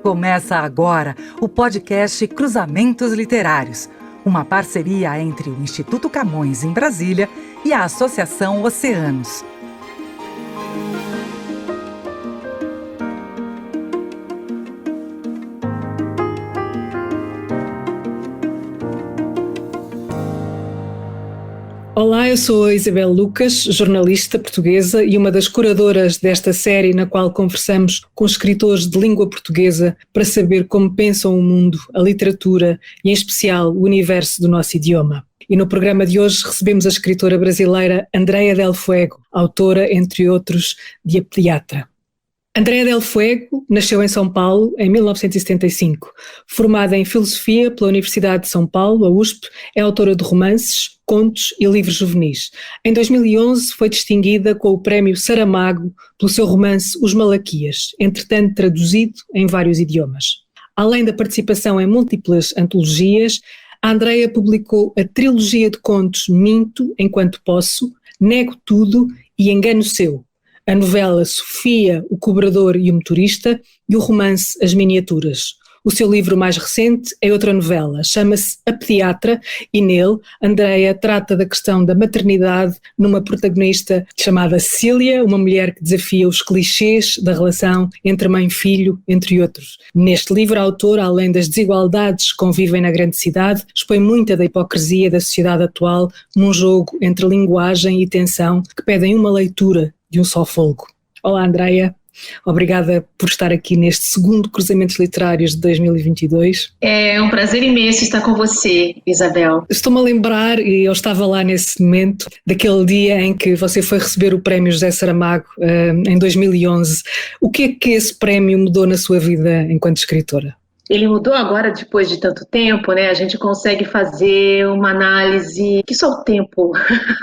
Começa agora o podcast Cruzamentos Literários, uma parceria entre o Instituto Camões, em Brasília, e a Associação Oceanos. Olá, eu sou a Isabel Lucas, jornalista portuguesa e uma das curadoras desta série na qual conversamos com escritores de língua portuguesa para saber como pensam o mundo, a literatura e, em especial, o universo do nosso idioma. E no programa de hoje recebemos a escritora brasileira Andrea Del Fuego, autora, entre outros, de A Pediatra. Andrea Del Fuego nasceu em São Paulo em 1975. Formada em Filosofia pela Universidade de São Paulo, a USP, é autora de romances, contos e livros juvenis. Em 2011 foi distinguida com o Prémio Saramago pelo seu romance Os Malaquias, entretanto traduzido em vários idiomas. Além da participação em múltiplas antologias, a Andrea publicou a trilogia de contos Minto Enquanto Posso, Nego Tudo e Engano Seu, a novela Sofia, o Cobrador e o Motorista e o romance As Miniaturas. O seu livro mais recente é outra novela, chama-se A Pediatra, e nele Andrea trata da questão da maternidade numa protagonista chamada Cecília, uma mulher que desafia os clichês da relação entre mãe e filho, entre outros. Neste livro a autora, além das desigualdades que convivem na grande cidade, expõe muita da hipocrisia da sociedade atual num jogo entre linguagem e tensão que pedem uma leitura de um só fôlego. Olá, Andrea. Obrigada por estar aqui neste segundo Cruzamentos Literários de 2022. É um prazer imenso estar com você, Isabel. Estou-me a lembrar, e eu estava lá nesse momento, daquele dia em que você foi receber o Prémio José Saramago, em 2011. O que é que esse prémio mudou na sua vida enquanto escritora? Ele mudou agora, depois de tanto tempo, né? A gente consegue fazer uma análise que só o tempo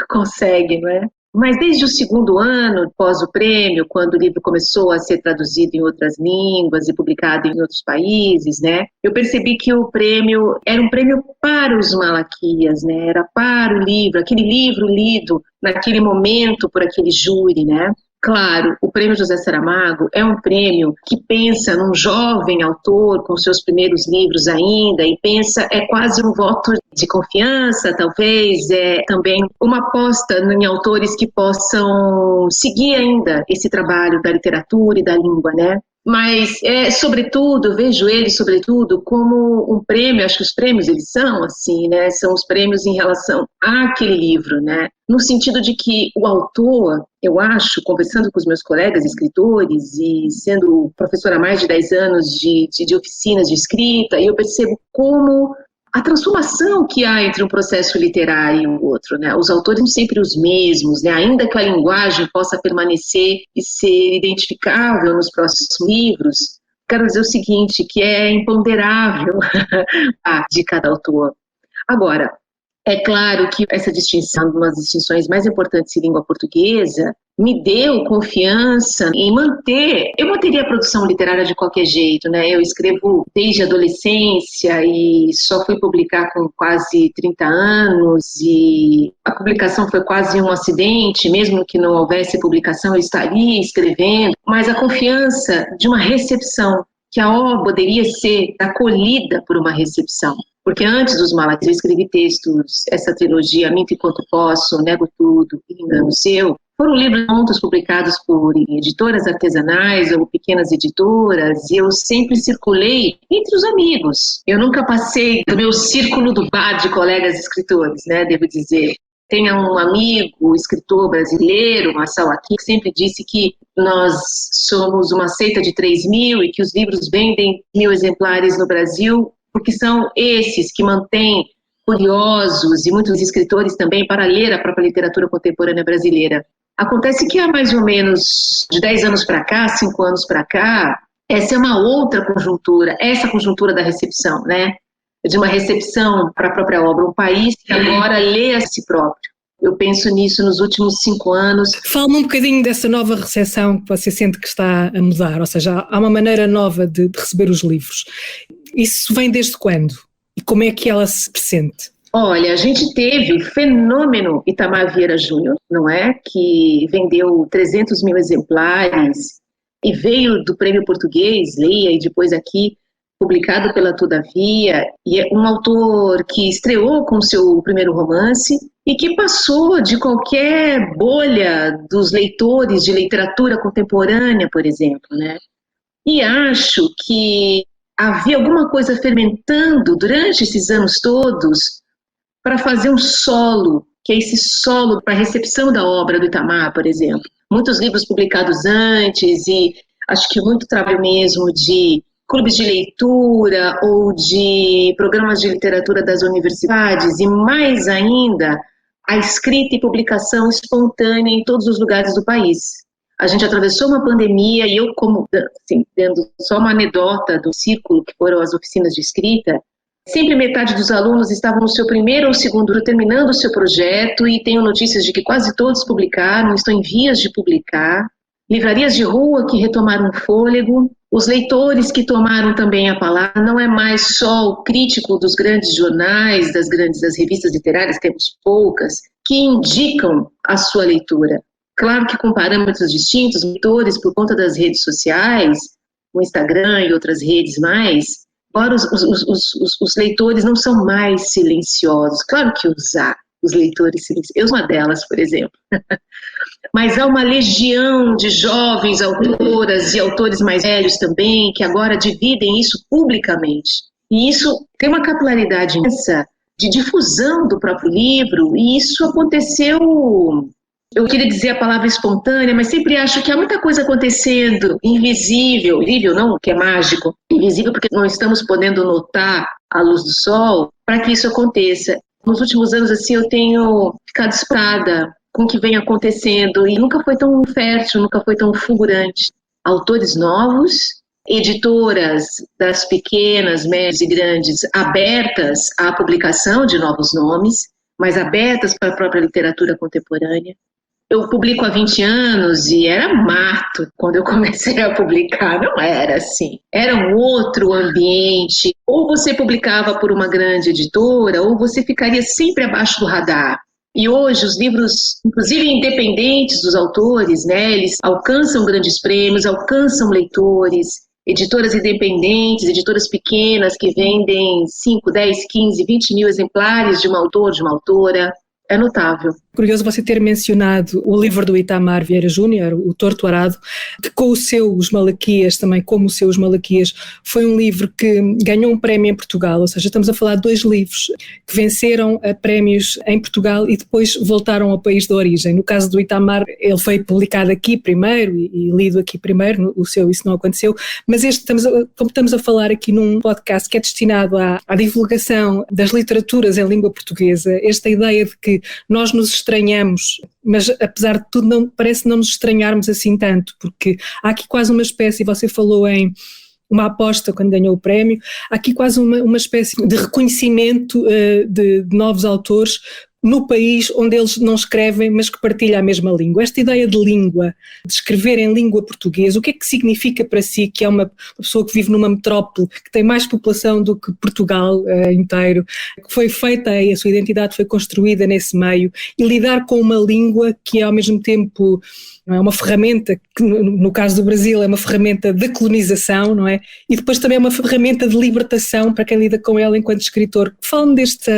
consegue, não é? Mas desde o segundo ano, após o prêmio, quando o livro começou a ser traduzido em outras línguas e publicado em outros países, né, eu percebi que o prêmio era um prêmio para os Malaquias, né, era para o livro, aquele livro lido naquele momento por aquele júri, né. Claro, o Prêmio José Saramago é um prêmio que pensa num jovem autor com seus primeiros livros ainda e pensa, é quase um voto de confiança, talvez, é também uma aposta em autores que possam seguir ainda esse trabalho da literatura e da língua, né? Mas, sobretudo, eu vejo ele, sobretudo, como um prêmio, acho que os prêmios, eles são assim, né? São os prêmios em relação àquele livro, né? No sentido de que o autor, eu acho, conversando com os meus colegas escritores e sendo professora há mais de 10 anos de oficinas de escrita, eu percebo como a transformação que há entre um processo literário e o outro, né? Os autores são sempre os mesmos, né? Ainda que a linguagem possa permanecer e ser identificável nos próximos livros, quero dizer o seguinte, que é imponderável de cada autor. Agora, é claro que essa distinção, uma das distinções mais importantes em língua portuguesa, me deu confiança em manter. Eu manteria a produção literária de qualquer jeito, né? Eu escrevo desde a adolescência e só fui publicar com quase 30 anos e a publicação foi quase um acidente, mesmo que não houvesse publicação eu estaria escrevendo, mas a confiança de uma recepção, que a obra poderia ser acolhida por uma recepção. Porque antes dos Malaquias eu escrevi textos, essa trilogia, Minto Enquanto Posso, Nego Tudo e Engano Seu, foram livros contos publicados por editoras artesanais ou pequenas editoras, e eu sempre circulei entre os amigos. Eu nunca passei do meu círculo do bar de colegas escritores, né, devo dizer. Tenho um amigo, escritor brasileiro, Marçal aqui, que sempre disse que nós somos uma seita de 3.000 e que os livros vendem 1.000 exemplares no Brasil, porque são esses que mantêm curiosos e muitos escritores também para ler a própria literatura contemporânea brasileira. Acontece que há mais ou menos de 10 anos para cá, 5 anos para cá, essa é uma outra conjuntura, essa conjuntura da recepção, né? De uma recepção para a própria obra, um país que agora lê a si próprio. Eu penso nisso nos últimos 5 anos. Fala-me um bocadinho dessa nova recepção que você sente que está a mudar, ou seja, há uma maneira nova de receber os livros. Isso vem desde quando? E como é que ela se sente? Olha, a gente teve o fenômeno Itamar Vieira Júnior, não é? Que vendeu 300.000 exemplares e veio do Prêmio Português, Leia, e depois aqui, publicado pela Todavia, e é um autor que estreou com seu primeiro romance e que passou de qualquer bolha dos leitores de literatura contemporânea, por exemplo, né? E acho que havia alguma coisa fermentando durante esses anos todos para fazer um solo, que é esse solo para a recepção da obra do Itamar, por exemplo. Muitos livros publicados antes e acho que muito trabalho mesmo de clubes de leitura ou de programas de literatura das universidades e mais ainda a escrita e publicação espontânea em todos os lugares do país. A gente atravessou uma pandemia e eu, como, assim, dando só uma anedota do círculo que foram as oficinas de escrita, sempre metade dos alunos estavam no seu primeiro ou segundo ano terminando o seu projeto e tenho notícias de que quase todos publicaram, estão em vias de publicar. Livrarias de rua que retomaram o fôlego, os leitores que tomaram também a palavra, não é mais só o crítico dos grandes jornais, das revistas literárias, temos poucas, que indicam a sua leitura. Claro que com parâmetros distintos, leitores, por conta das redes sociais, o Instagram e outras redes mais, agora os leitores não são mais silenciosos. Claro que os leitores silenciosos, eu sou uma delas, por exemplo. Mas há uma legião de jovens autoras e autores mais velhos também, que agora dividem isso publicamente. E isso tem uma capilaridade imensa de difusão do próprio livro, e isso aconteceu, eu queria dizer a palavra espontânea, mas sempre acho que há muita coisa acontecendo, invisível, não que é mágico, invisível porque não estamos podendo notar a luz do sol, para que isso aconteça. Nos últimos anos, assim, eu tenho ficado espantada com o que vem acontecendo, e nunca foi tão fértil, nunca foi tão fulgurante. Autores novos, editoras das pequenas, médias e grandes abertas à publicação de novos nomes, mas abertas para a própria literatura contemporânea. Eu publico há 20 anos e era mato quando eu comecei a publicar, não era assim. Era um outro ambiente. Ou você publicava por uma grande editora, ou você ficaria sempre abaixo do radar. E hoje os livros, inclusive independentes dos autores, né, eles alcançam grandes prêmios, alcançam leitores, editoras independentes, editoras pequenas que vendem 5, 10, 15, 20 mil exemplares de um autor, de uma autora. É notável. Curioso você ter mencionado o livro do Itamar Vieira Júnior, O Torto Arado, que com o seu Os Malaquias, também como o seu Os Malaquias, foi um livro que ganhou um prémio em Portugal, ou seja, estamos a falar de 2 livros que venceram prémios em Portugal e depois voltaram ao país de origem. No caso do Itamar, ele foi publicado aqui primeiro e lido aqui primeiro, o seu isso não aconteceu, mas como estamos a falar aqui num podcast que é destinado à divulgação das literaturas em língua portuguesa, esta ideia de que nós nos estranhamos, mas apesar de tudo parece não nos estranharmos assim tanto, porque há aqui quase uma espécie, você falou em uma aposta quando ganhou o prémio, há aqui quase uma espécie de reconhecimento de novos autores no país onde eles não escrevem, mas que partilham a mesma língua. Esta ideia de língua, de escrever em língua portuguesa, o que é que significa para si, que é uma pessoa que vive numa metrópole, que tem mais população do que Portugal inteiro, que foi feita, a sua identidade foi construída nesse meio, e lidar com uma língua que é ao mesmo tempo é uma ferramenta, que no caso do Brasil é uma ferramenta de colonização, não é? E depois também é uma ferramenta de libertação para quem lida com ela enquanto escritor. Fala-me desta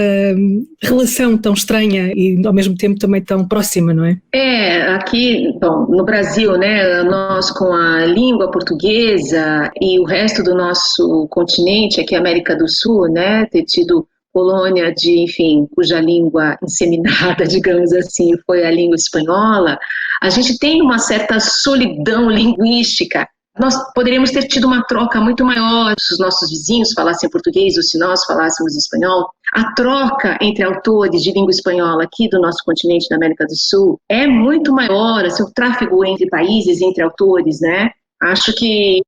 relação tão estranha e ao mesmo tempo também tão próxima, não é? Aqui, bom, no Brasil, né, nós com a língua portuguesa e o resto do nosso continente, aqui América do Sul, né, ter tido colônia cuja língua inseminada, digamos assim, foi a língua espanhola, a gente tem uma certa solidão linguística. Nós poderíamos ter tido uma troca muito maior se os nossos vizinhos falassem português ou se nós falássemos espanhol. A troca entre autores de língua espanhola aqui do nosso continente, da América do Sul, é muito maior, assim, o tráfego entre países, entre autores, né? Acho que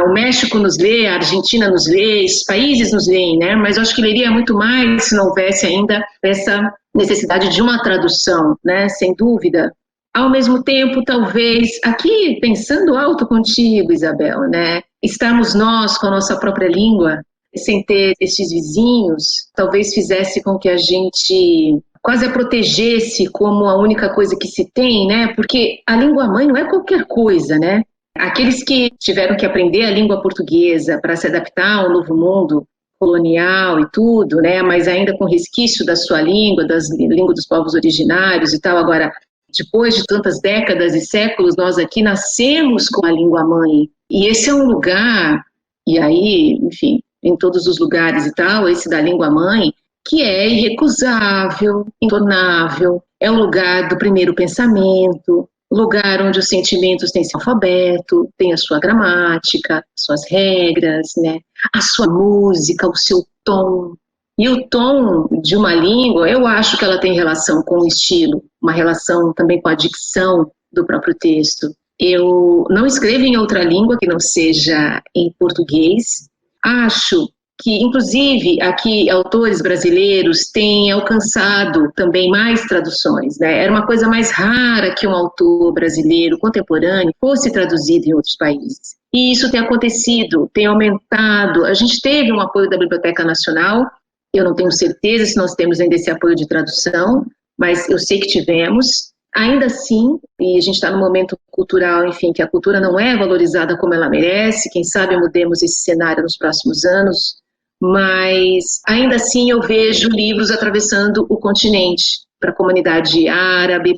o México nos lê, a Argentina nos lê, esses países nos leem, né? Mas eu acho que leria muito mais se não houvesse ainda essa necessidade de uma tradução, né? Sem dúvida. Ao mesmo tempo, talvez, aqui pensando alto contigo, Isabel, né? Estarmos nós com a nossa própria língua, sem ter esses vizinhos, talvez fizesse com que a gente quase a protegesse como a única coisa que se tem, né? Porque a língua mãe não é qualquer coisa, né? Aqueles que tiveram que aprender a língua portuguesa para se adaptar ao novo mundo colonial e tudo, né, mas ainda com resquício da sua língua, das línguas dos povos originários e tal. Agora, depois de tantas décadas e séculos, nós aqui nascemos com a língua mãe. E esse é um lugar, e aí, enfim, em todos os lugares e tal, esse da língua mãe, que é irrecusável, intornável, é o lugar do primeiro pensamento, lugar onde os sentimentos têm seu alfabeto, tem a sua gramática, suas regras, né? A sua música, o seu tom. E o tom de uma língua, eu acho que ela tem relação com o estilo, uma relação também com a dicção do próprio texto. Eu não escrevo em outra língua que não seja em português. Acho que, inclusive, aqui autores brasileiros têm alcançado também mais traduções, né? Era uma coisa mais rara que um autor brasileiro contemporâneo fosse traduzido em outros países. E isso tem acontecido, tem aumentado. A gente teve um apoio da Biblioteca Nacional, eu não tenho certeza se nós temos ainda esse apoio de tradução, mas eu sei que tivemos. Ainda assim, e a gente está num momento cultural, enfim, que a cultura não é valorizada como ela merece, quem sabe mudemos esse cenário nos próximos anos, mas ainda assim eu vejo livros atravessando o continente, para a comunidade árabe,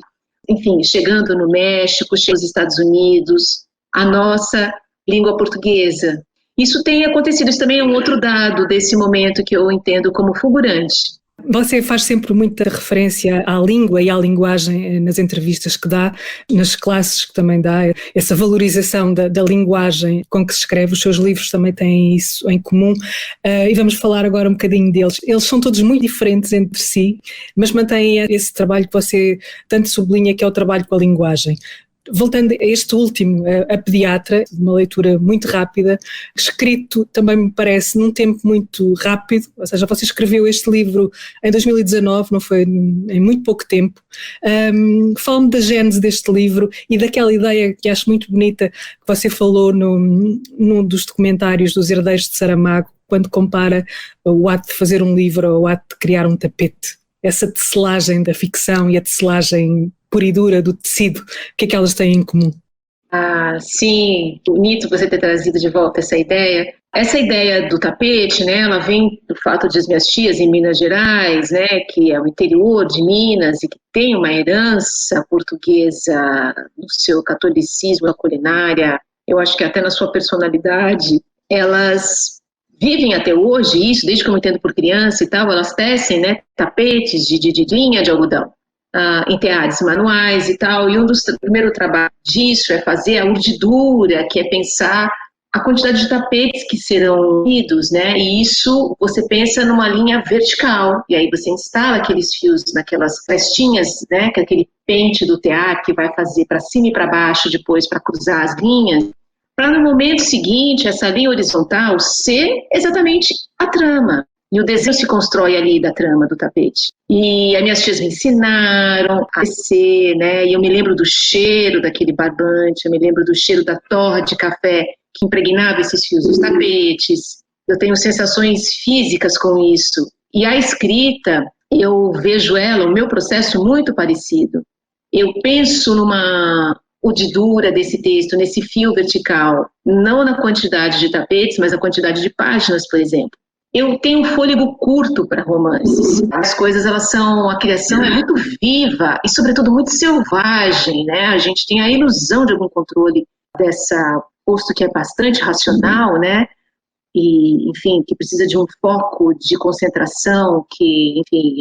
enfim, chegando no México, chegando nos Estados Unidos, a nossa língua portuguesa. Isso tem acontecido, isso também é um outro dado desse momento que eu entendo como fulgurante. Você faz sempre muita referência à língua e à linguagem nas entrevistas que dá, nas classes que também dá, essa valorização da linguagem com que se escreve. Os seus livros também têm isso em comum, e vamos falar agora um bocadinho deles. Eles são todos muito diferentes entre si, mas mantêm esse trabalho que você tanto sublinha, que é o trabalho com a linguagem. Voltando a este último, a Pediatra, uma leitura muito rápida, escrito também me parece num tempo muito rápido, ou seja, você escreveu este livro em 2019, não foi em muito pouco tempo. Fala-me da gênese deste livro e daquela ideia que acho muito bonita que você falou num dos documentários dos Herdeiros de Saramago, quando compara o ato de fazer um livro ao ato de criar um tapete. Essa tecelagem da ficção e a tecelagem pura e dura do tecido, o que é que elas têm em comum? Sim, bonito você ter trazido de volta essa ideia. Essa ideia do tapete, né, ela vem do fato de as minhas tias em Minas Gerais, né, que é o interior de Minas e que tem uma herança portuguesa no seu catolicismo, na culinária, eu acho que até na sua personalidade, elas vivem até hoje isso, desde que eu me entendo por criança e tal, elas tecem, né, tapetes de linha de algodão. Em teares manuais e tal, e um dos primeiros trabalhos disso é fazer a urdidura, que é pensar a quantidade de tapetes que serão unidos, né, e isso você pensa numa linha vertical, e aí você instala aqueles fios naquelas frestinhas, né, que é aquele pente do tear que vai fazer para cima e para baixo depois para cruzar as linhas, para no momento seguinte essa linha horizontal ser exatamente a trama. E o desenho se constrói ali da trama do tapete. E as minhas tias me ensinaram a tecer, né? E eu me lembro do cheiro daquele barbante, eu me lembro do cheiro da torra de café que impregnava esses fios dos tapetes. Eu tenho sensações físicas com isso. E a escrita, eu vejo ela, o meu processo muito parecido. Eu penso numa urdidura desse texto, nesse fio vertical, não na quantidade de tapetes, mas a quantidade de páginas, por exemplo. Eu tenho um fôlego curto para romances. As coisas, a criação é muito viva e, sobretudo, muito selvagem, né? A gente tem a ilusão de algum controle dessa posto que é bastante racional, né? E, enfim, que precisa de um foco de concentração, que, enfim,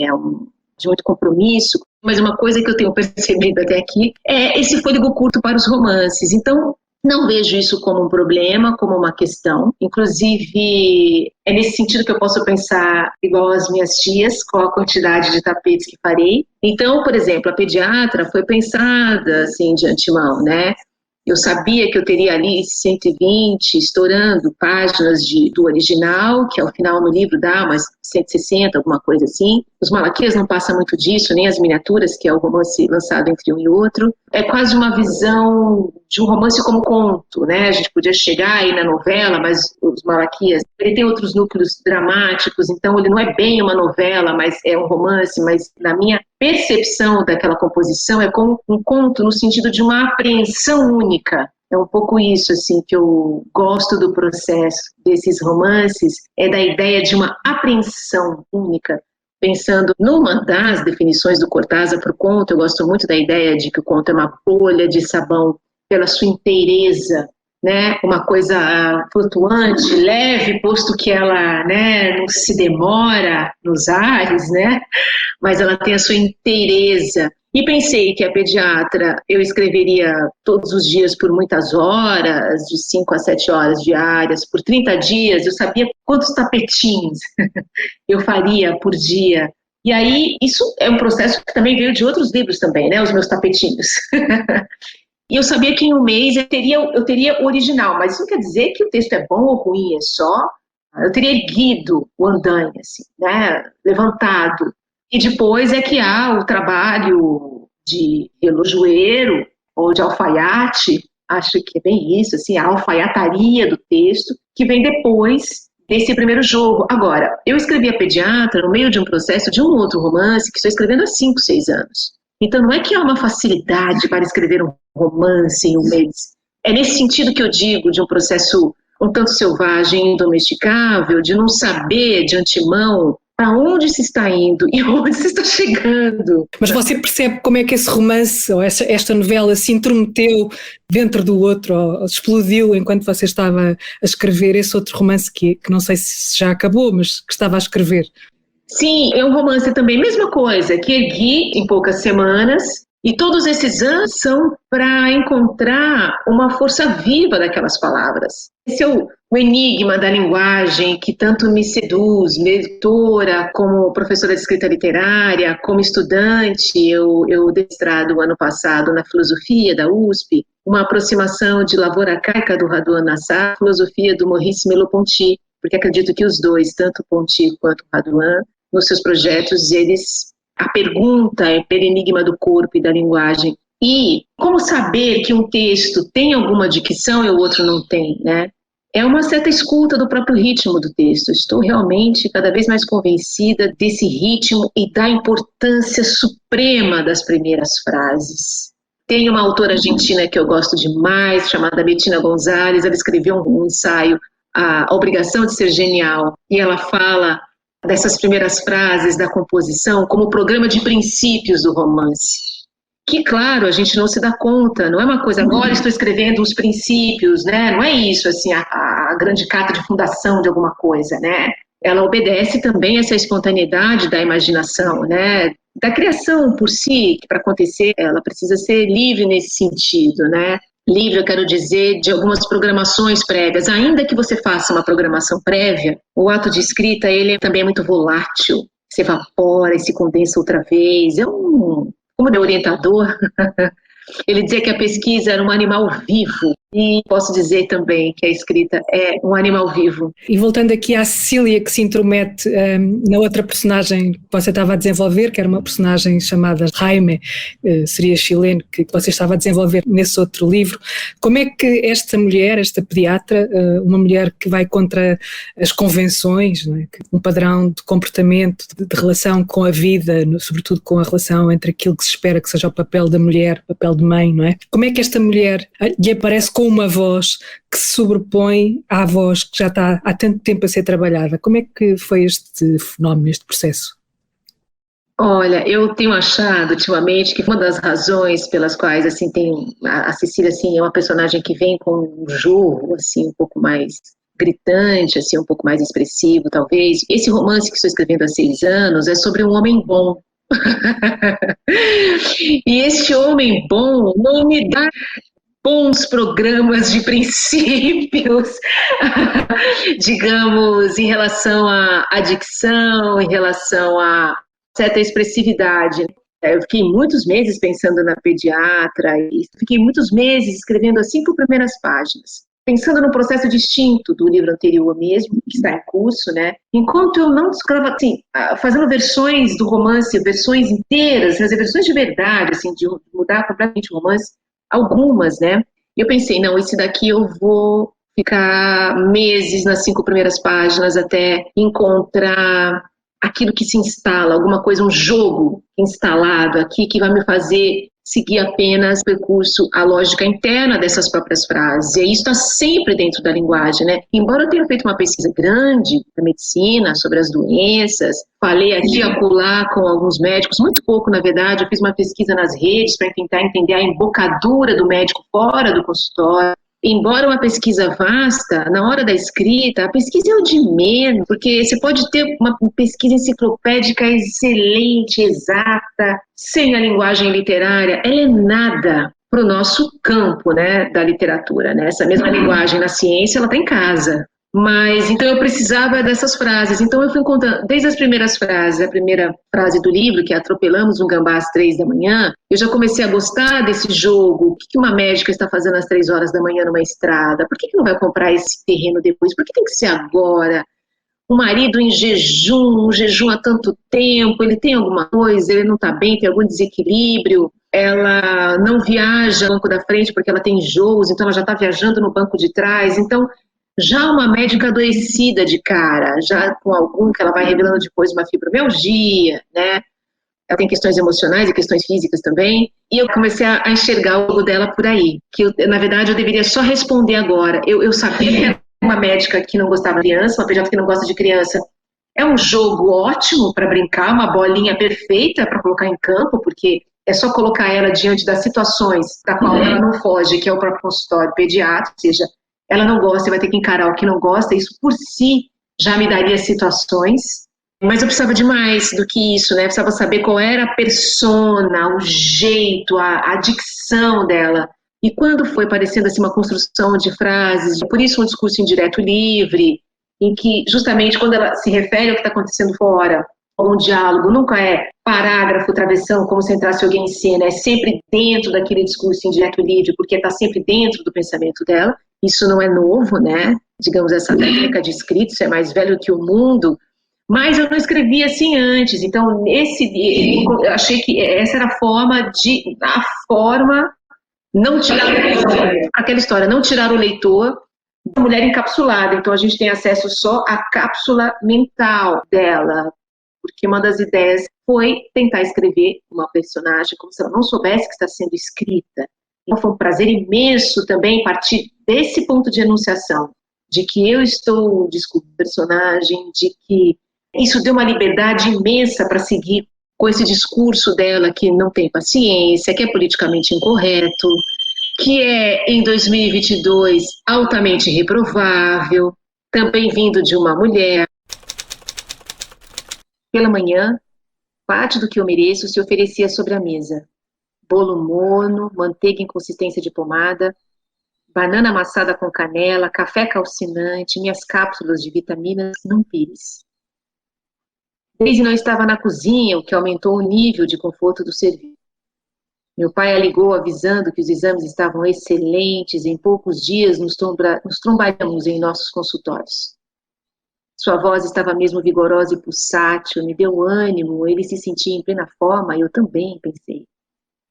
de muito compromisso. Mas uma coisa que eu tenho percebido até aqui é esse fôlego curto para os romances. Então, não vejo isso como um problema, como uma questão. Inclusive, é nesse sentido que eu posso pensar igual as minhas tias, qual a quantidade de tapetes que farei. Então, por exemplo, a Pediatra foi pensada assim de antemão, né? Eu sabia que eu teria ali 120, estourando páginas do original, que ao final no livro dá umas 160, alguma coisa assim. Os Malaquias não passa muito disso, nem as miniaturas, que é o romance lançado entre um e outro. É quase uma visão de um romance como conto, né? A gente podia chegar aí na novela, mas os Malaquias, ele tem outros núcleos dramáticos, então ele não é bem uma novela, mas é um romance, mas na minha percepção daquela composição é como um conto no sentido de uma apreensão única. É um pouco isso, assim, que eu gosto do processo desses romances, é da ideia de uma apreensão única. Pensando numa das definições do Cortázar para o conto, eu gosto muito da ideia de que o conto é uma bolha de sabão pela sua inteireza, né? Uma coisa flutuante, leve, posto que ela, né, não se demora nos ares, né? Mas ela tem a sua inteireza. E pensei que a pediatra eu escreveria todos os dias por muitas horas, de 5 a 7 horas diárias, por 30 dias, eu sabia quantos tapetinhos eu faria por dia. E aí, isso é um processo que também veio de outros livros também, né, os meus tapetinhos. E eu sabia que em um mês eu teria o original, mas isso não quer dizer que o texto é bom ou ruim, é só... Eu teria erguido o andaime, assim, né, levantado. E depois é que há o trabalho de relojoeiro ou de alfaiate, acho que é bem isso, assim, a alfaiataria do texto, que vem depois desse primeiro jogo. Agora, eu escrevi a pediatra no meio de um processo de um outro romance que estou escrevendo há 5, 6 anos. Então não é que há uma facilidade para escrever um romance em um mês. É nesse sentido que eu digo de um processo um tanto selvagem e indomesticável, de não saber de antemão para onde se está indo e onde se está chegando. Mas você percebe como é que esse romance ou esta novela se intrometeu dentro do outro, ou explodiu enquanto você estava a escrever esse outro romance que não sei se já acabou, mas que estava a escrever? Sim, é um romance também, mesma coisa, que ergui em poucas semanas, e todos esses anos são para encontrar uma força viva daquelas palavras. Esse é o enigma da linguagem que tanto me seduz, leitora, como professora de escrita literária, como estudante. Eu dei mestrado ano passado na filosofia da USP, uma aproximação de Lavoura Arcaica do Raduan Nassar, filosofia do Maurice Merleau-Ponty, porque acredito que os dois, tanto Ponty quanto Raduan, nos seus projetos, a pergunta é pelo enigma do corpo e da linguagem. E como saber que um texto tem alguma dicção e o outro não tem, né? É uma certa escuta do próprio ritmo do texto. Estou realmente cada vez mais convencida desse ritmo e da importância suprema das primeiras frases. Tem uma autora argentina que eu gosto demais, chamada Bettina Gonzalez. Ela escreveu um ensaio, A Obrigação de Ser Genial, e ela fala dessas primeiras frases da composição como programa de princípios do romance. Que, claro, a gente não se dá conta, não é uma coisa, agora estou escrevendo os princípios, né? Não é isso, assim, a grande carta de fundação de alguma coisa, né? Ela obedece também a essa espontaneidade da imaginação, né? Da criação por si, que para acontecer, ela precisa ser livre nesse sentido, né? Livre, eu quero dizer, de algumas programações prévias. Ainda que você faça uma programação prévia, o ato de escrita, ele também é muito volátil, se evapora e se condensa outra vez. Como meu orientador, ele dizia que a pesquisa era um animal vivo, e posso dizer também que a escrita é um animal vivo. E voltando aqui à Cecília, que se intromete na outra personagem que você estava a desenvolver, que era uma personagem chamada Jaime, seria chileno, que você estava a desenvolver nesse outro livro, como é que esta mulher, esta pediatra, uma mulher que vai contra as convenções, não é? Um padrão de comportamento, de relação com a vida, sobretudo com a relação entre aquilo que se espera que seja o papel da mulher, o papel de mãe, não é? Como é que esta mulher lhe aparece com uma voz que se sobrepõe à voz que já está há tanto tempo a ser trabalhada? Como é que foi este fenómeno, este processo? Olha, eu tenho achado ultimamente que uma das razões pelas quais assim a Cecília assim é uma personagem que vem com um jorro assim um pouco mais gritante, assim um pouco mais expressivo, talvez. Esse romance que estou escrevendo há 6 anos é sobre um homem bom. E este homem bom não me dá bons programas de princípios, digamos, em relação à dicção, em relação a certa expressividade. Eu fiquei muitos meses pensando na pediatra e fiquei muitos meses escrevendo as 5 primeiras páginas, pensando no processo distinto do livro anterior mesmo, que está em curso, né? Enquanto eu não escrevo, assim, fazendo versões do romance, versões inteiras, mas versões de verdade, assim, de mudar completamente o romance, algumas, né? E eu pensei, não, esse daqui eu vou ficar meses nas 5 primeiras páginas até encontrar aquilo que se instala, alguma coisa, um jogo instalado aqui que vai me fazer seguir apenas o percurso, a lógica interna dessas próprias frases. E isso está sempre dentro da linguagem, né? Embora eu tenha feito uma pesquisa grande da medicina sobre as doenças, falei aqui e acolá com alguns médicos, muito pouco, na verdade, eu fiz uma pesquisa nas redes para tentar entender a embocadura do médico fora do consultório. Embora uma pesquisa vasta, na hora da escrita, a pesquisa é o de menos, porque você pode ter uma pesquisa enciclopédica excelente, exata, sem a linguagem literária, ela é nada para o nosso campo, né, da literatura, né? Essa mesma linguagem na ciência, ela está em casa. Mas, então eu precisava dessas frases, então eu fui encontrando, desde as primeiras frases, a primeira frase do livro, que é atropelamos um gambá às 3 da manhã, eu já comecei a gostar desse jogo. O que uma médica está fazendo às 3 horas da manhã numa estrada? Por que não vai comprar esse terreno depois? Por que tem que ser agora? O marido em jejum, um jejum há tanto tempo, ele tem alguma coisa, ele não está bem, tem algum desequilíbrio, ela não viaja no banco da frente porque ela tem enjoos, então ela já está viajando no banco de trás, então já uma médica adoecida de cara, já com algum que ela vai revelando depois uma fibromialgia, né? Ela tem questões emocionais e questões físicas também. E eu comecei a enxergar o jogo dela por aí. Que na verdade eu deveria só responder agora. Eu sabia que era uma médica que não gostava de criança, uma pediatra que não gosta de criança. É um jogo ótimo para brincar, uma bolinha perfeita para colocar em campo, porque é só colocar ela diante das situações da qual ela não foge, que é o próprio consultório pediátrico, ou seja, ela não gosta e vai ter que encarar o que não gosta, isso por si já me daria situações, mas eu precisava de mais do que isso, né? Eu precisava saber qual era a persona, o jeito, a dicção dela. E quando foi parecendo assim uma construção de frases, por isso um discurso indireto livre, em que justamente quando ela se refere ao que está acontecendo fora, um diálogo nunca é parágrafo, travessão, como se entrasse alguém em cena, é sempre dentro daquele discurso indireto livre, porque está sempre dentro do pensamento dela. Isso não é novo, né? Digamos, essa técnica de escrita, isso é mais velho que o mundo, mas eu não escrevi assim antes, então eu achei que essa era a forma, não tirar o leitor, aquela história, não tirar o leitor da mulher encapsulada, então a gente tem acesso só à cápsula mental dela, porque uma das ideias foi tentar escrever uma personagem como se ela não soubesse que está sendo escrita. Então foi um prazer imenso também partir desse ponto de enunciação, de que eu estou descobrindo o personagem, de que isso deu uma liberdade imensa para seguir com esse discurso dela que não tem paciência, que é politicamente incorreto, que é, em 2022, altamente reprovável, também vindo de uma mulher. Pela manhã, parte do que eu mereço se oferecia sobre a mesa. Bolo mono, manteiga em consistência de pomada, banana amassada com canela, café calcinante, minhas cápsulas de vitaminas não pires. Daisy não estava na cozinha, o que aumentou o nível de conforto do serviço. Meu pai a ligou avisando que os exames estavam excelentes, em poucos dias nos trombaríamos em nossos consultórios. Sua voz estava mesmo vigorosa e pulsátil, me deu ânimo, ele se sentia em plena forma e eu também, pensei.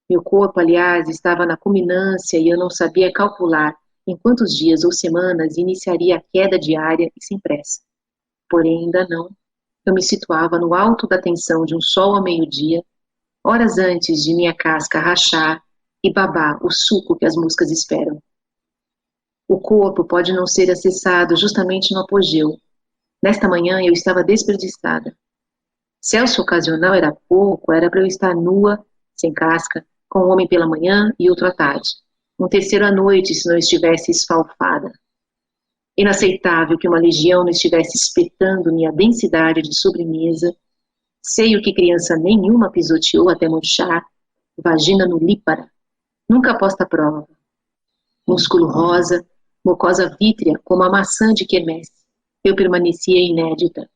Meu corpo, aliás, estava na culminância e eu não sabia calcular em quantos dias ou semanas iniciaria a queda diária e sem pressa. Porém, ainda não. Eu me situava no alto da tensão de um sol ao meio-dia, horas antes de minha casca rachar e babar o suco que as moscas esperam. O corpo pode não ser acessado justamente no apogeu. Nesta manhã eu estava desperdiçada. Celso ocasional era pouco, era para eu estar nua, sem casca, com um homem pela manhã e outro à tarde. Um terceiro à noite, se não estivesse esfalfada. Inaceitável que uma legião não estivesse espetando minha densidade de sobremesa, seio que criança nenhuma pisoteou até murchar, vagina nulípara, nunca posta à prova. Músculo rosa, mucosa vítrea como a maçã de quermesse. Eu permanecia inédita.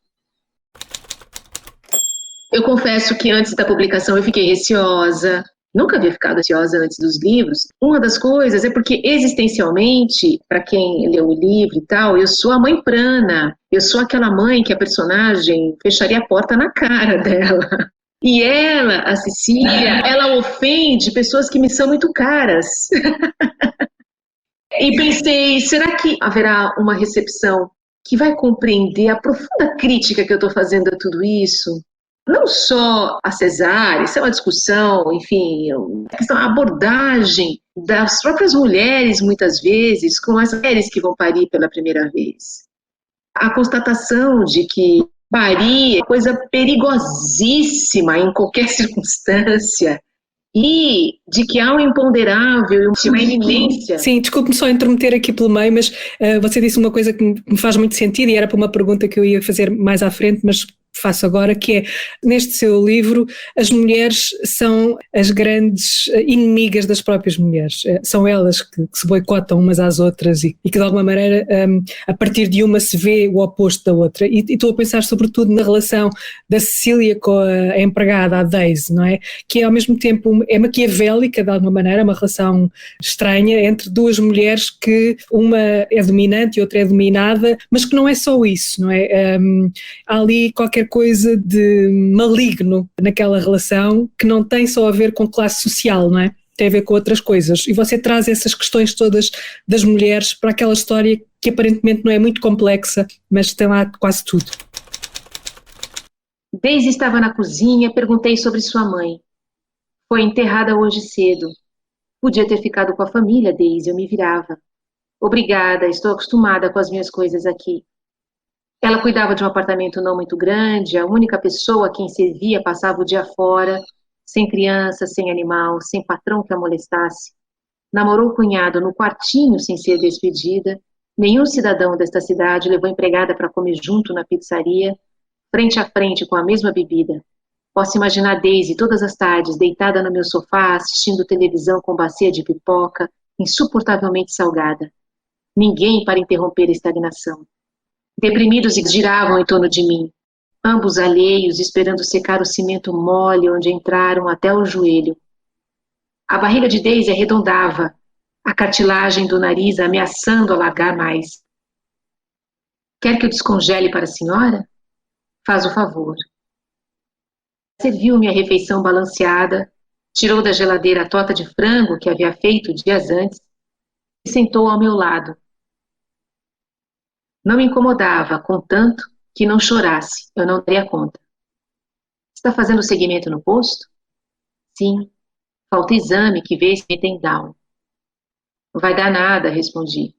Eu confesso que antes da publicação eu fiquei receosa. Nunca havia ficado ansiosa antes dos livros. Uma das coisas é porque, existencialmente, para quem leu o livro e tal, eu sou a mãe prana. Eu sou aquela mãe que a personagem fecharia a porta na cara dela. E ela, a Cecília, ela ofende pessoas que me são muito caras. E pensei, será que haverá uma recepção que vai compreender a profunda crítica que eu estou fazendo a tudo isso? Não só a cesárea, isso é uma discussão, enfim, a questão, a abordagem das próprias mulheres, muitas vezes, com as mulheres que vão parir pela primeira vez. A constatação de que parir é coisa perigosíssima em qualquer circunstância, e de que há um imponderável, uma iminência. Sim, desculpe-me só interromper aqui pelo meio, mas você disse uma coisa que me faz muito sentido e era para uma pergunta que eu ia fazer mais à frente, mas faço agora, que é, neste seu livro, as mulheres são as grandes inimigas das próprias mulheres. São elas que se boicotam umas às outras e que de alguma maneira, a partir de uma se vê o oposto da outra. E estou a pensar sobretudo na relação da Cecília com a empregada, a Daisy, não é? Que é ao mesmo tempo, é maquiavélica de alguma maneira, uma relação estranha entre duas mulheres que uma é dominante e outra é dominada, mas que não é só isso, não é? Há ali qualquer coisa de maligno naquela relação que não tem só a ver com classe social, não é? Tem a ver com outras coisas. E você traz essas questões todas das mulheres para aquela história que aparentemente não é muito complexa, mas tem lá quase tudo. Daisy estava na cozinha, perguntei sobre sua mãe. Foi enterrada hoje cedo. Podia ter ficado com a família, Daisy, eu me virava. Obrigada, estou acostumada com as minhas coisas aqui. Ela cuidava de um apartamento não muito grande, a única pessoa a quem servia passava o dia fora, sem criança, sem animal, sem patrão que a molestasse. Namorou o cunhado no quartinho sem ser despedida. Nenhum cidadão desta cidade levou empregada para comer junto na pizzaria, frente a frente com a mesma bebida. Posso imaginar Daisy todas as tardes, deitada no meu sofá, assistindo televisão com bacia de pipoca, insuportavelmente salgada. Ninguém para interromper a estagnação. Deprimidos giravam em torno de mim, ambos alheios, esperando secar o cimento mole onde entraram até o joelho. A barriga de Daisy arredondava, a cartilagem do nariz ameaçando alargar mais. Quer que eu descongele para a senhora? Faz o favor. Serviu-me a refeição balanceada, tirou da geladeira a torta de frango que havia feito dias antes e sentou ao meu lado. Não me incomodava, contanto que não chorasse, eu não daria conta. Está fazendo seguimento no posto? Sim. Falta exame que vê se tem Down. Não vai dar nada, respondi.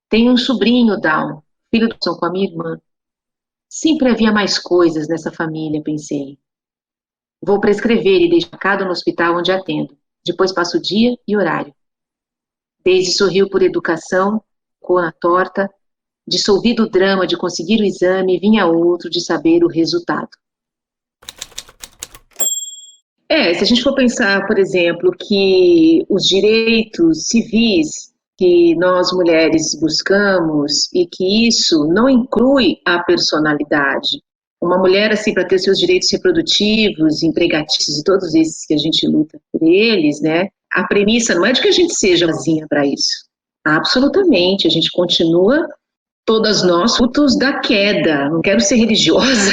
Tenho um sobrinho Down, filho do som com a minha irmã. Sempre havia mais coisas nessa família, pensei. Vou prescrever e deixar cada no hospital onde atendo. Depois passo o dia e horário. Daisy sorriu por educação, ficou na torta. Dissolvido o drama de conseguir o exame, vinha outro de saber o resultado. Se a gente for pensar, por exemplo, que os direitos civis que nós mulheres buscamos e que isso não inclui a personalidade. Uma mulher, assim, para ter seus direitos reprodutivos, empregatícios e todos esses que a gente luta por eles, né? A premissa não é de que a gente seja sozinha para isso. Absolutamente, a gente continua todas nós frutos da queda. Não quero ser religiosa,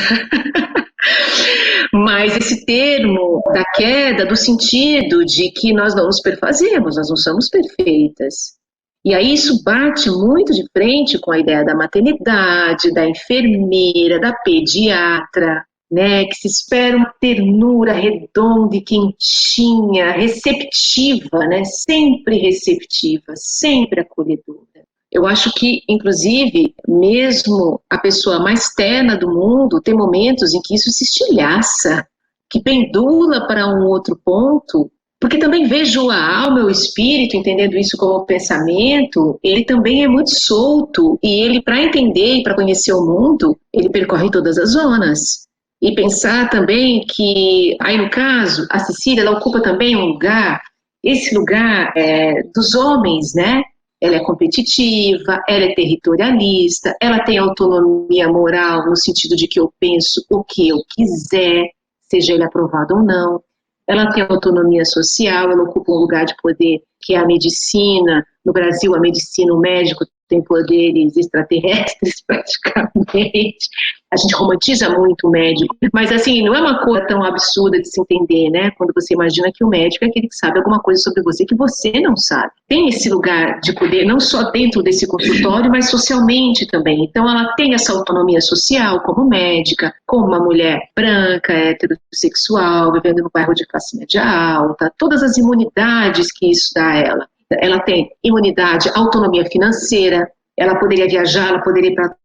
mas esse termo da queda, do sentido de que nós não nos perfazemos, nós não somos perfeitas. E aí isso bate muito de frente com a ideia da maternidade, da enfermeira, da pediatra, né, que se espera uma ternura redonda e quentinha, receptiva, né, sempre receptiva, sempre acolhedora. Eu acho que, inclusive, mesmo a pessoa mais terna do mundo tem momentos em que isso se estilhaça, que pendula para um outro ponto, porque também vejo a alma, o espírito, entendendo isso como pensamento, ele também é muito solto, e ele, para entender e para conhecer o mundo, ele percorre todas as zonas. E pensar também que, aí no caso, a Cecília, ela ocupa também um lugar, esse lugar dos homens, né? Ela é competitiva, ela é territorialista, ela tem autonomia moral no sentido de que eu penso o que eu quiser, seja ele aprovado ou não. Ela tem autonomia social, ela ocupa um lugar de poder que é a medicina. No Brasil, a medicina, o médico tem poderes extraterrestres praticamente. A gente romantiza muito o médico, mas assim, não é uma coisa tão absurda de se entender, né? Quando você imagina que o médico é aquele que sabe alguma coisa sobre você que você não sabe. Tem esse lugar de poder, não só dentro desse consultório, mas socialmente também. Então ela tem essa autonomia social como médica, como uma mulher branca, heterossexual, vivendo no bairro de classe média alta, todas as imunidades que isso dá a ela. Ela tem imunidade, autonomia financeira, ela poderia viajar, ela poderia ir para...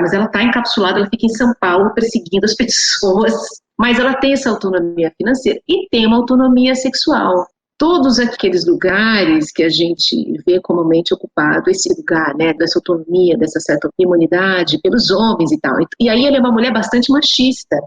mas ela está encapsulada, ela fica em São Paulo perseguindo as pessoas, mas ela tem essa autonomia financeira e tem uma autonomia sexual. Todos aqueles lugares que a gente vê comumente ocupado, esse lugar, né, dessa autonomia, dessa certa imunidade pelos homens e tal. E aí ela é uma mulher bastante machista.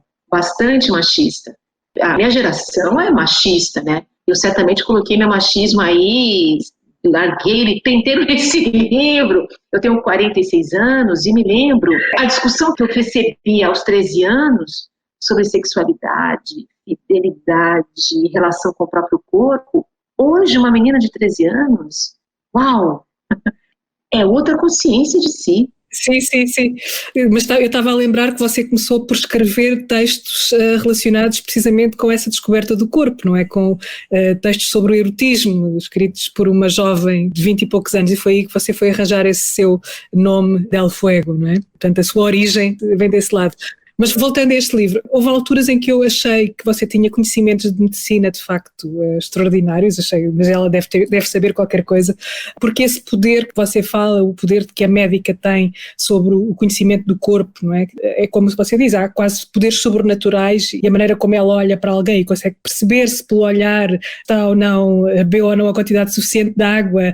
A minha geração é machista, né? Eu certamente coloquei meu machismo aí, larguei ele inteiro nesse livro. Eu tenho 46 anos e me lembro a discussão que eu recebi aos 13 anos sobre sexualidade, fidelidade, relação com o próprio corpo. Hoje, uma menina de 13 anos, uau, é outra consciência de si. Sim. Mas eu estava a lembrar que você começou por escrever textos relacionados precisamente com essa descoberta do corpo, não é? Com textos sobre o erotismo, escritos por uma jovem de 20 e poucos anos, e foi aí que você foi arranjar esse seu nome, Del Fuego, não é? Portanto, a sua origem vem desse lado. Mas voltando a este livro, houve alturas em que eu achei que você tinha conhecimentos de medicina de facto extraordinários, mas ela deve saber qualquer coisa, porque esse poder que você fala, o poder que a médica tem sobre o conhecimento do corpo, não é? É como você diz, há quase poderes sobrenaturais e a maneira como ela olha para alguém e consegue perceber se pelo olhar está ou não, bebeu ou não a quantidade suficiente de água,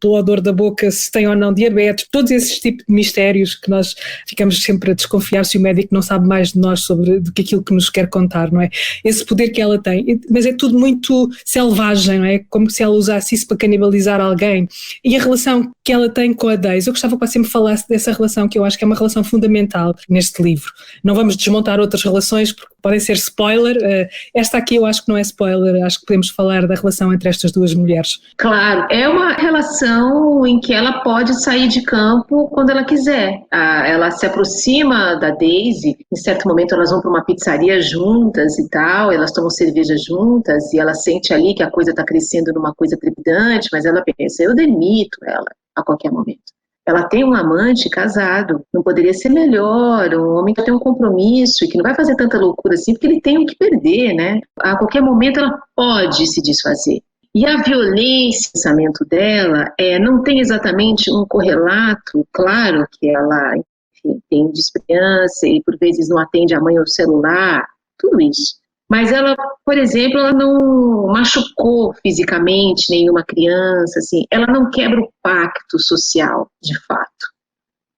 pelo odor da boca se tem ou não diabetes, todos esses tipos de mistérios que nós ficamos sempre a desconfiar se o médico não sabe mais de nós do que aquilo que nos quer contar, não é? Esse poder que ela tem, mas é tudo muito selvagem, não é? Como se ela usasse isso para canibalizar alguém. E a relação que ela tem com a Daisy, eu gostava que você me falasse dessa relação, que eu acho que é uma relação fundamental neste livro. Não vamos desmontar outras relações porque podem ser spoiler, esta aqui eu acho que não é spoiler, acho que podemos falar da relação entre estas duas mulheres. Claro, é uma relação em que ela pode sair de campo quando ela quiser. Ela se aproxima da Daisy, em certo momento elas vão para uma pizzaria juntas e tal, elas tomam cerveja juntas e ela sente ali que a coisa está crescendo numa coisa trepidante, mas ela pensa, eu demito ela a qualquer momento. Ela tem um amante casado, não poderia ser melhor, um homem que tem um compromisso e que não vai fazer tanta loucura assim, porque ele tem o que perder, né? A qualquer momento ela pode se desfazer. E a violência do pensamento dela não tem exatamente um correlato, claro que ela, enfim, tem desesperança e por vezes não atende a mãe ao celular, tudo isso. Mas ela, por exemplo, ela não machucou fisicamente nenhuma criança, assim, ela não quebra o pacto social, de fato,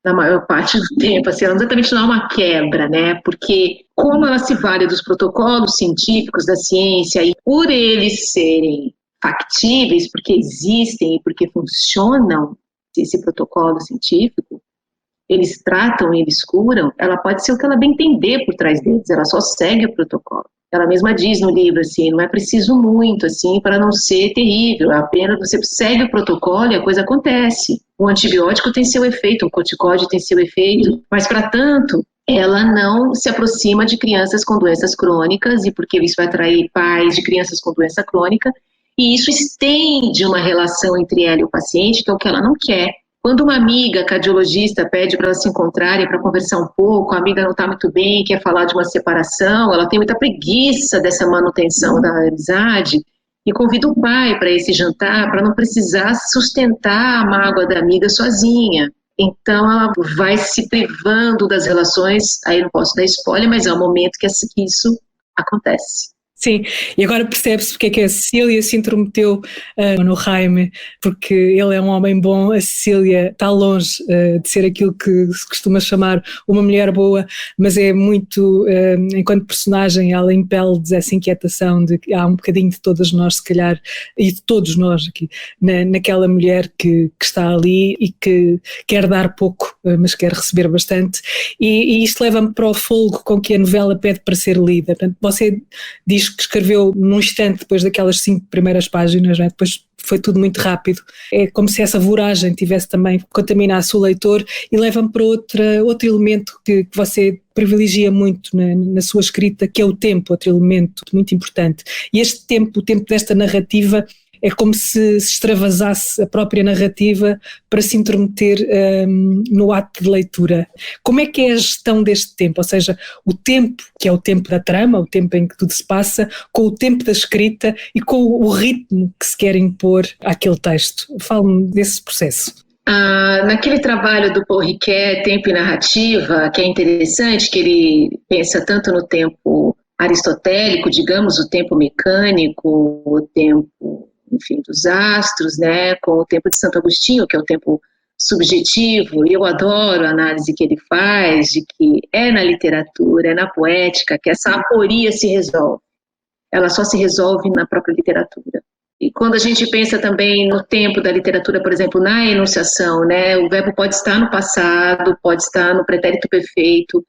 na maior parte do tempo, assim, ela exatamente não é uma quebra, né, porque como ela se vale dos protocolos científicos da ciência e por eles serem factíveis, porque existem e porque funcionam, esse protocolo científico, eles tratam, eles curam, ela pode ser o que ela bem entender por trás deles, ela só segue o protocolo. Ela mesma diz no livro, assim, não é preciso muito, assim, para não ser terrível, apenas você segue o protocolo e a coisa acontece. Um antibiótico tem seu efeito, um corticóide tem seu efeito, mas para tanto, ela não se aproxima de crianças com doenças crônicas, e porque isso vai atrair pais de crianças com doença crônica, e isso estende uma relação entre ela e o paciente, que é o que ela não quer. Quando uma amiga cardiologista pede para elas se encontrarem para conversar um pouco, a amiga não está muito bem, quer falar de uma separação, ela tem muita preguiça dessa manutenção da amizade e convida o pai para esse jantar para não precisar sustentar a mágoa da amiga sozinha. Então ela vai se privando das relações, aí não posso dar spoiler, mas é o momento que isso acontece. Sim, e agora percebe-se porque é que a Cecília se intrometeu no Jaime, porque ele é um homem bom, a Cecília está longe de ser aquilo que se costuma chamar uma mulher boa, mas é muito, enquanto personagem, ela impele-nos essa inquietação de que há um bocadinho de todas nós, se calhar, e de todos nós aqui, naquela mulher que está ali e que quer dar pouco, mas quer receber bastante, e isto leva-me para o folgo com que a novela pede para ser lida. Portanto, você diz que escreveu num instante depois daquelas 5 primeiras páginas, não é? Depois foi tudo muito rápido. É como se essa voragem tivesse também contaminasse o leitor e leva-me para outro elemento que você privilegia muito na sua escrita, que é o tempo, outro elemento muito importante. E este tempo, o tempo desta narrativa, é como se extravasasse a própria narrativa para se intrometer no ato de leitura. Como é que é a gestão deste tempo? Ou seja, o tempo, que é o tempo da trama, o tempo em que tudo se passa, com o tempo da escrita e com o ritmo que se quer impor àquele texto. Fale-me desse processo. Naquele trabalho do Paul Ricoeur, Tempo e Narrativa, que é interessante, que ele pensa tanto no tempo aristotélico, digamos, o tempo mecânico, o tempo, enfim, dos astros, né, com o tempo de Santo Agostinho, que é o tempo subjetivo, e eu adoro a análise que ele faz, de que é na literatura, é na poética, que essa aporia se resolve. Ela só se resolve na própria literatura. E quando a gente pensa também no tempo da literatura, por exemplo, na enunciação, né, o verbo pode estar no passado, pode estar no pretérito perfeito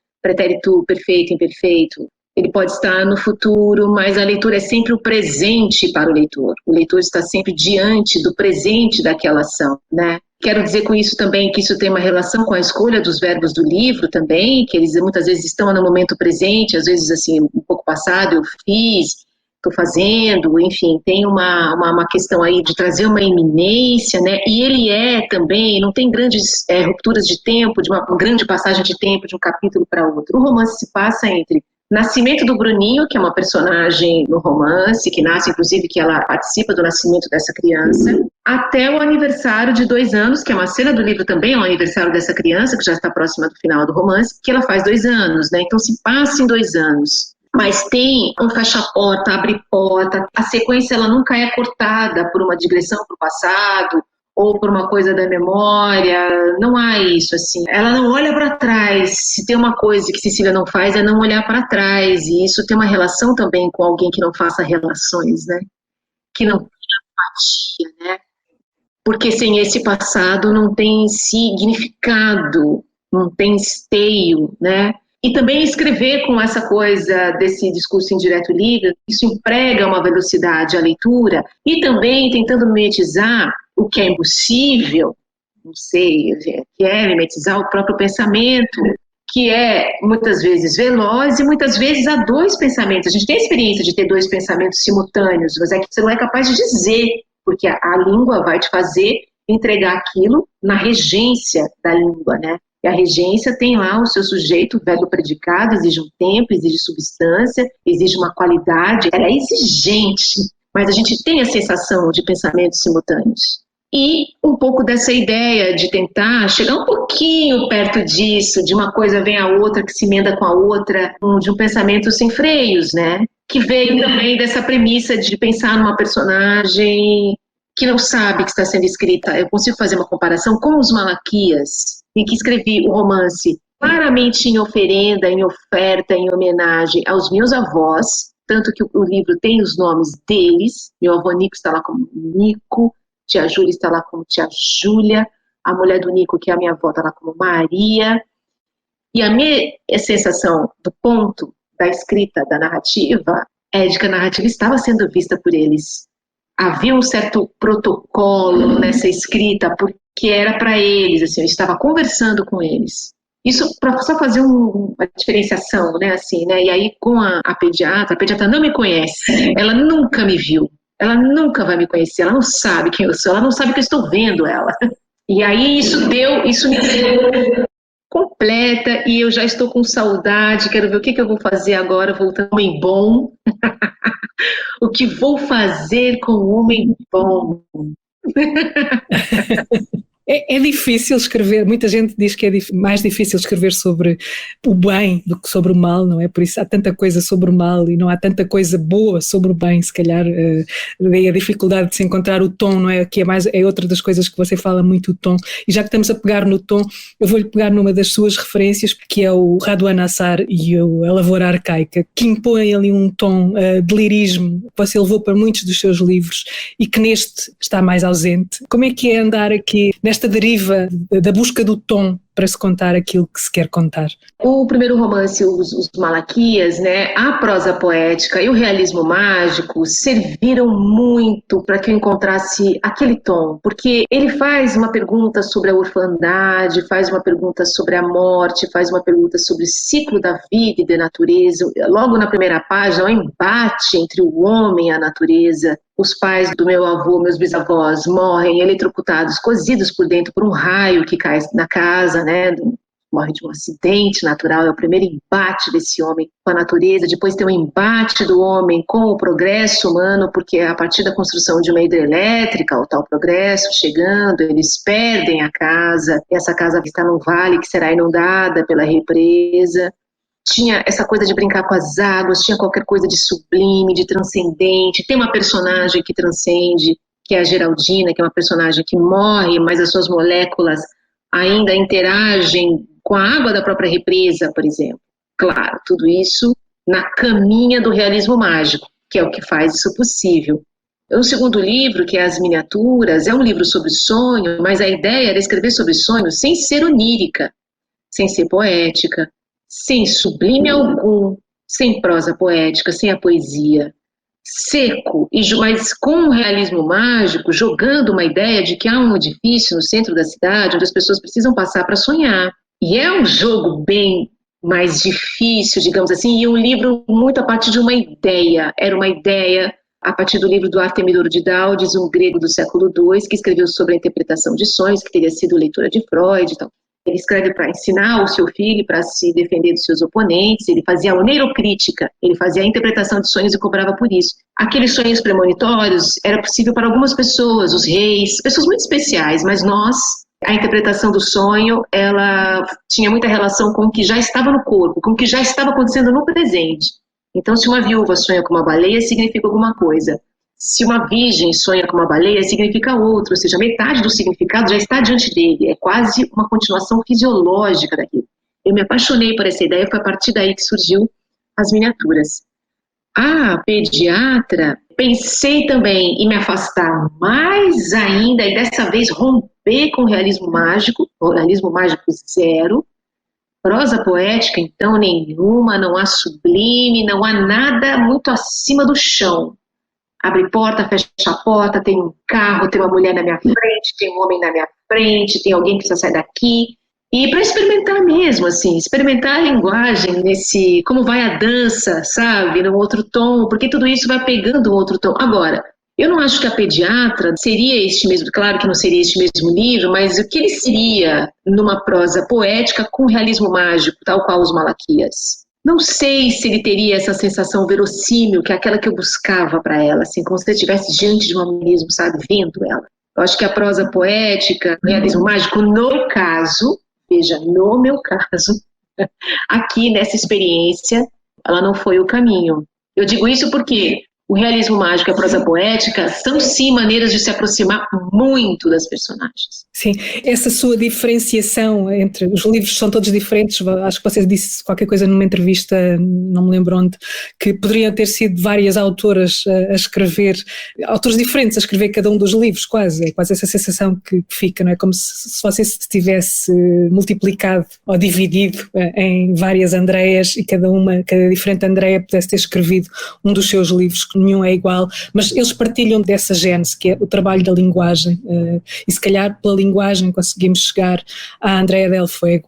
imperfeito, ele pode estar no futuro, mas a leitura é sempre o presente para o leitor. O leitor está sempre diante do presente daquela ação, né? Quero dizer com isso também que isso tem uma relação com a escolha dos verbos do livro também, que eles muitas vezes estão no momento presente, às vezes assim, um pouco passado eu fiz, estou fazendo, enfim, tem uma questão aí de trazer uma iminência, né? E ele também, não tem grandes rupturas de tempo, de uma grande passagem de tempo de um capítulo para outro. O romance se passa entre nascimento do Bruninho, que é uma personagem no romance, que nasce, inclusive, que ela participa do nascimento dessa criança, até o aniversário de 2 anos, que é uma cena do livro também, é o aniversário dessa criança, que já está próxima do final do romance, que ela faz 2 anos, né? Então se passa em 2 anos. Mas tem um fecha-porta, abre porta, a sequência ela nunca é cortada por uma digressão para o passado, ou por uma coisa da memória, não há isso, assim. Ela não olha para trás. Se tem uma coisa que Cecília não faz, é não olhar para trás, e isso tem uma relação também com alguém que não faça relações, né? Que não tenha empatia, né? Porque sem esse passado não tem significado, não tem esteio, né? E também escrever com essa coisa desse discurso indireto livre, isso emprega uma velocidade à leitura, e também tentando mimetizar o que é impossível, não sei, que é mimetizar o próprio pensamento, que é muitas vezes veloz e muitas vezes há 2 pensamentos. A gente tem a experiência de ter 2 pensamentos simultâneos, mas é que você não é capaz de dizer, porque a língua vai te fazer entregar aquilo na regência da língua, né? E a regência tem lá o seu sujeito, o verbo predicado, exige um tempo, exige substância, exige uma qualidade, ela é exigente, mas a gente tem a sensação de pensamentos simultâneos. E um pouco dessa ideia de tentar chegar um pouquinho perto disso, de uma coisa vem a outra, que se emenda com a outra, de um pensamento sem freios, né? Que veio também dessa premissa de pensar numa personagem que não sabe que está sendo escrita. Eu consigo fazer uma comparação com os Malaquias, em que escrevi o romance claramente em oferenda, em oferta, em homenagem aos meus avós, tanto que o livro tem os nomes deles. Meu avô Nico está lá como Nico, tia Júlia está lá como tia Júlia, a mulher do Nico, que é a minha avó, está lá como Maria. E a minha sensação do ponto da escrita, da narrativa, é de que a narrativa estava sendo vista por eles. Havia um certo protocolo nessa escrita, porque era para eles, assim, eu estava conversando com eles. Isso para só fazer uma diferenciação, né, assim, né, e aí com a pediatra não me conhece, ela nunca me viu, ela nunca vai me conhecer, ela não sabe quem eu sou, ela não sabe que eu estou vendo ela. E aí isso me deu completa, e eu já estou com saudade, quero ver o que eu vou fazer agora, voltando ao homem bom. O que vou fazer com o homem bom? É difícil escrever, muita gente diz que é mais difícil escrever sobre o bem do que sobre o mal, não é? Por isso há tanta coisa sobre o mal e não há tanta coisa boa sobre o bem, se calhar daí a dificuldade de se encontrar o tom, não é? Que é outra das coisas que você fala muito, o tom. E já que estamos a pegar no tom, eu vou-lhe pegar numa das suas referências, que é o Raduan Assar e a Lavoura Arcaica, que impõe ali um tom de lirismo que você levou para muitos dos seus livros e que neste está mais ausente. Como é que é andar aqui nesta deriva da busca do tom para se contar aquilo que se quer contar? O primeiro romance, os Malaquias, né, a prosa poética e o realismo mágico serviram muito para que eu encontrasse aquele tom, porque ele faz uma pergunta sobre a orfandade, faz uma pergunta sobre a morte, faz uma pergunta sobre o ciclo da vida e da natureza. Logo na primeira página, o embate entre o homem e a natureza. Os pais do meu avô, meus bisavós, morrem eletrocutados, cozidos por dentro por um raio que cai na casa, né? Morre de um acidente natural, é o primeiro embate desse homem com a natureza. Depois tem o embate do homem com o progresso humano, porque a partir da construção de uma hidrelétrica, o tal progresso chegando, eles perdem a casa, e essa casa está num vale que será inundada pela represa. Tinha essa coisa de brincar com as águas, tinha qualquer coisa de sublime, de transcendente. Tem uma personagem que transcende, que é a Geraldina, que é uma personagem que morre, mas as suas moléculas ainda interagem com a água da própria represa, por exemplo. Claro, tudo isso na caminha do realismo mágico, que é o que faz isso possível. O segundo livro, que é As Miniaturas, é um livro sobre sonho, mas a ideia era escrever sobre sonhos sem ser onírica, sem ser poética, sem sublime algum, sem prosa poética, sem a poesia, seco, mas com um realismo mágico, jogando uma ideia de que há um edifício no centro da cidade onde as pessoas precisam passar para sonhar. E é um jogo bem mais difícil, digamos assim, e um livro muito a partir de uma ideia. Era uma ideia a partir do livro do Artemidoro de Daudes, um grego do século II, que escreveu sobre a interpretação de sonhos, que teria sido leitura de Freud e tal. Ele escreve para ensinar o seu filho, para se defender dos seus oponentes, ele fazia a oneirocrítica, ele fazia a interpretação de sonhos e cobrava por isso. Aqueles sonhos premonitórios era possível para algumas pessoas, os reis, pessoas muito especiais, mas nós, a interpretação do sonho, ela tinha muita relação com o que já estava no corpo, com o que já estava acontecendo no presente. Então, se uma viúva sonha com uma baleia, significa alguma coisa. Se uma virgem sonha com uma baleia, significa outro, ou seja, metade do significado já está diante dele, é quase uma continuação fisiológica daquilo. Eu me apaixonei por essa ideia, foi a partir daí que surgiu As Miniaturas. A pediatra, pensei também em me afastar mais ainda, e dessa vez romper com o realismo mágico zero, prosa poética, então, nenhuma, não há sublime, não há nada muito acima do chão. Abre porta, fecha a porta, tem um carro, tem uma mulher na minha frente, tem um homem na minha frente, tem alguém que precisa sair daqui. E para experimentar mesmo, assim, experimentar a linguagem nesse, como vai a dança, sabe, num outro tom, porque tudo isso vai pegando um outro tom. Agora, eu não acho que a pediatra seria este mesmo, claro que não seria este mesmo livro, mas o que ele seria numa prosa poética com realismo mágico, tal qual os Malaquias. Não sei se ele teria essa sensação verossímil, que é aquela que eu buscava para ela, assim, como se ele estivesse diante de uma mulher mesmo, sabe, vendo ela. Eu acho que a prosa poética, o realismo mágico, no caso, veja, no meu caso, aqui nessa experiência, ela não foi o caminho. Eu digo isso porque o realismo mágico e a prosa poética são sim maneiras de se aproximar muito das personagens. Sim, essa sua diferenciação entre os livros são todos diferentes, acho que você disse qualquer coisa numa entrevista, não me lembro onde, que poderiam ter sido várias autoras a escrever, autores diferentes a escrever cada um dos livros, quase, é quase essa sensação que fica, não é? Como se você se tivesse multiplicado ou dividido em várias Andreias e cada diferente Andreia pudesse ter escrevido um dos seus livros, que nenhum é igual, mas eles partilham dessa gênese, que é o trabalho da linguagem, e se calhar pela linguagem conseguimos chegar à Andreia Del Fuego.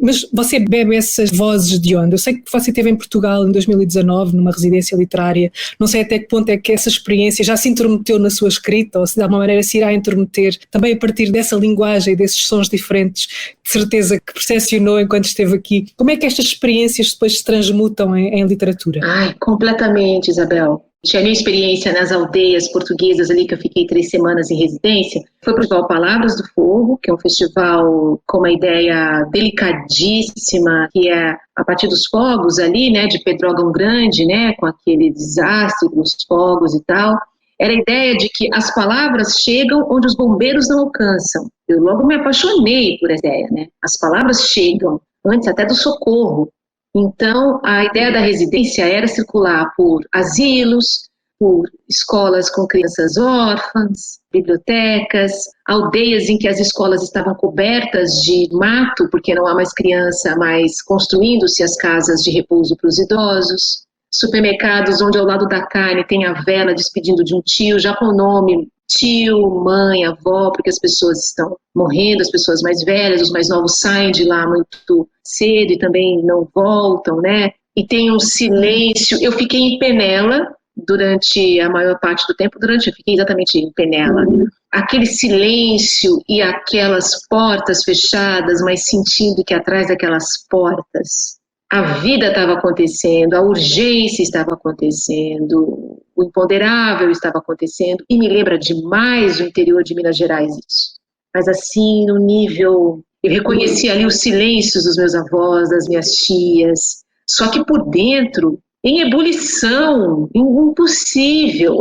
Mas você bebe essas vozes de onde? Eu sei que você esteve em Portugal em 2019, numa residência literária, não sei até que ponto é que essa experiência já se intrometeu na sua escrita, ou se de alguma maneira se irá intrometer também a partir dessa linguagem, desses sons diferentes, de certeza que percepcionou enquanto esteve aqui. Como é que estas experiências depois se transmutam em literatura? Ai, completamente, Isabel. A minha experiência nas aldeias portuguesas ali, que eu fiquei 3 semanas em residência, foi para o Festival Palavras do Fogo, que é um festival com uma ideia delicadíssima, que é a partir dos fogos ali, né, de Pedrógão Grande, né, com aquele desastre dos fogos e tal. Era a ideia de que as palavras chegam onde os bombeiros não alcançam. Eu logo me apaixonei por essa ideia, né? As palavras chegam antes até do socorro. Então, a ideia da residência era circular por asilos, por escolas com crianças órfãs, bibliotecas, aldeias em que as escolas estavam cobertas de mato, porque não há mais criança, mas construindo-se as casas de repouso para os idosos, supermercados onde ao lado da carne tem a vela despedindo de um tio, já com o nome tio, mãe, avó, porque as pessoas estão morrendo, as pessoas mais velhas, os mais novos saem de lá muito cedo e também não voltam, né? E tem um silêncio. Eu fiquei em Penela durante a maior parte do tempo, eu fiquei exatamente em Penela. Aquele silêncio e aquelas portas fechadas, mas sentindo que atrás daquelas portas a vida estava acontecendo, a urgência estava acontecendo, o imponderável estava acontecendo, e me lembra demais o interior de Minas Gerais isso. Mas assim, no nível... Eu reconheci ali os silêncios dos meus avós, das minhas tias, só que por dentro, em ebulição, impossível.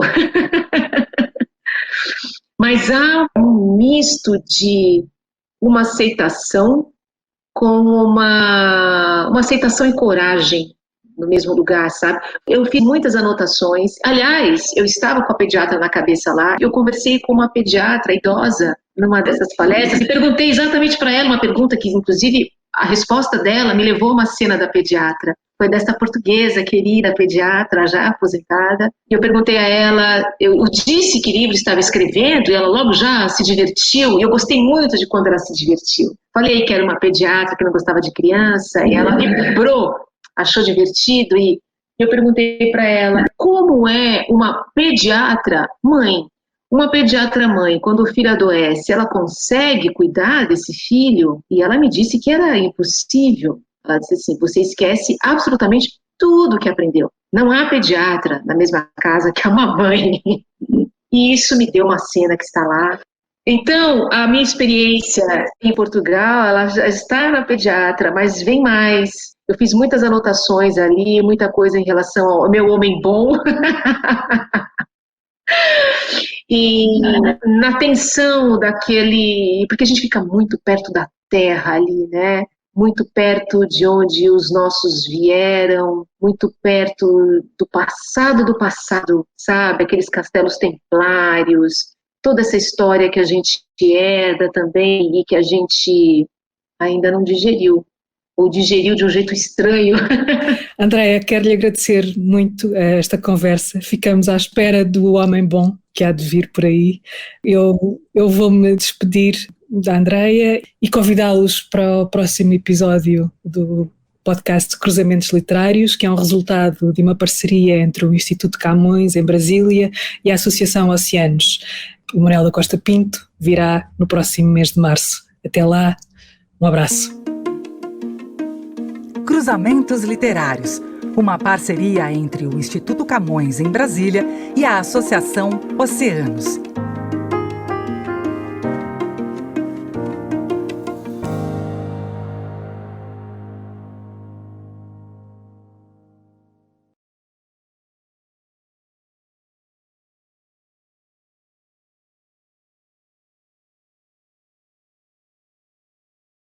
Mas há um misto de uma aceitação com uma aceitação e coragem no mesmo lugar, sabe? Eu fiz muitas anotações. Aliás, eu estava com a pediatra na cabeça lá, eu conversei com uma pediatra idosa numa dessas palestras e perguntei exatamente para ela uma pergunta que, inclusive, a resposta dela me levou a uma cena da pediatra. Foi desta portuguesa querida pediatra, já aposentada. E eu perguntei a ela, eu disse que livro estava escrevendo, e ela logo já se divertiu, e eu gostei muito de quando ela se divertiu. Falei que era uma pediatra que não gostava de criança, e ela vibrou, achou divertido, e eu perguntei para ela, como é uma pediatra mãe? Uma pediatra mãe, quando o filho adoece, ela consegue cuidar desse filho? E ela me disse que era impossível. Ela disse assim, você esquece absolutamente tudo que aprendeu. Não há pediatra na mesma casa que a mamãe. E isso me deu uma cena que está lá. Então, a minha experiência em Portugal, ela já está na pediatra, mas vem mais. Eu fiz muitas anotações ali, muita coisa em relação ao meu homem bom. E na tensão daquele... Porque a gente fica muito perto da terra ali, né? Muito perto de onde os nossos vieram, muito perto do passado, sabe? Aqueles castelos templários, toda essa história que a gente herda também e que a gente ainda não digeriu, ou digeriu de um jeito estranho. Andréia, quero lhe agradecer muito esta conversa. Ficamos à espera do homem bom que há de vir por aí. Eu vou-me despedir da Andréia e convidá-los para o próximo episódio do podcast Cruzamentos Literários, que é um resultado de uma parceria entre o Instituto Camões, em Brasília, e a Associação Oceanos. O Manuel da Costa Pinto virá no próximo mês de março. Até lá, um abraço. Cruzamentos Literários, uma parceria entre o Instituto Camões, em Brasília, e a Associação Oceanos.